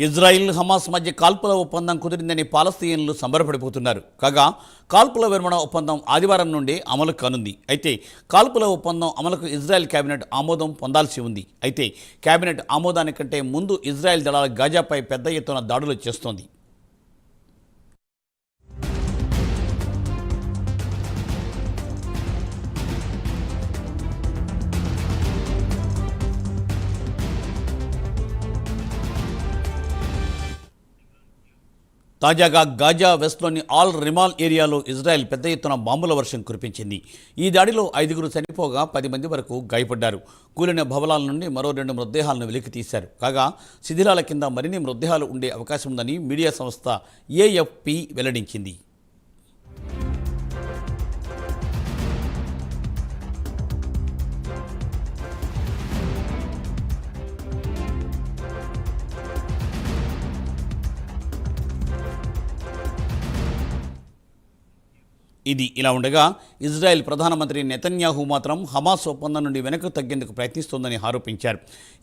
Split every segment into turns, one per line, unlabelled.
Israel Hamas మధ్య కాల్పుల ఒప్పందం కుదిరిందని పాలస్తీన్లు సంబరపడిపోతున్నారు. కాగా కాల్పుల విరమణ ఒప్పందం ఆదివారం నుండి అమలు కానుంది. అయితే కాల్పుల ఒప్పందం అమలుకు ఇజ్రాయెల్ కేబినెట్ ఆమోదం పొందాల్సి ఉంది. అయితే కేబినెట్ ఆమోదానికంటే ముందు ఇజ్రాయెల్ దళాల గాజాపై పెద్ద ఎత్తున దాడులు చేస్తోంది. తాజాగా గాజా వెస్ట్లోని ఆల్ రిమాల్ ఏరియాలో ఇజ్రాయెల్ పెద్ద ఎత్తున బాంబుల వర్షం కురిపించింది. ఈ దాడిలో 5 చనిపోగా 10 మంది వరకు గాయపడ్డారు. కూలిన భవనాల నుండి మరో 2 మృతదేహాలను వెలికి తీశారు. కాగా శిథిలాల కింద మరిన్ని మృతదేహాలు ఉండే అవకాశం ఉందని మీడియా సంస్థ ఏఎఫ్పి వెల్లడించింది. ఇది ఇలా ఉండగా ఇజ్రాయెల్ ప్రధానమంత్రి నెతన్యాహు మాత్రం హమాస్ ఒప్పందం నుండి వెనక్కు తగ్గేందుకు ప్రయత్నిస్తోందని ఆరోపించారు.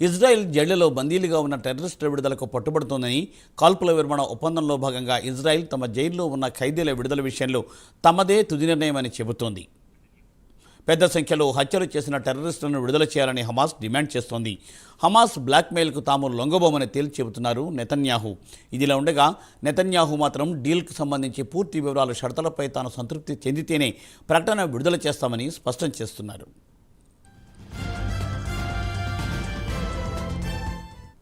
ఇజ్రాయెల్ జైళ్లలో బందీలుగా ఉన్న టెర్రరిస్టుల విడుదలకు పట్టుబడుతోందని, కాల్పుల విరమణ ఒప్పందంలో భాగంగా ఇజ్రాయెల్ తమ జైల్లో ఉన్న ఖైదీల విడుదల విషయంలో తమదే తుది నిర్ణయమని చెబుతోంది. పెద్ద సంఖ్యలో హత్యలు చేసిన టెర్రరిస్టులను విడుదల చేయాలని హమాస్ డిమాండ్ చేస్తోంది. హమాస్ బ్లాక్మెయిల్కు తాము లొంగబోమని తేల్చి చెబుతున్నారు నెతన్యాహు. ఇదిలా ఉండగా నెతన్యాహు మాత్రం డీల్కు సంబంధించి పూర్తి వివరాలు, షరతులపై తాను సంతృప్తి చెందితేనే ప్రకటన విడుదల చేస్తామని స్పష్టం చేస్తున్నారు.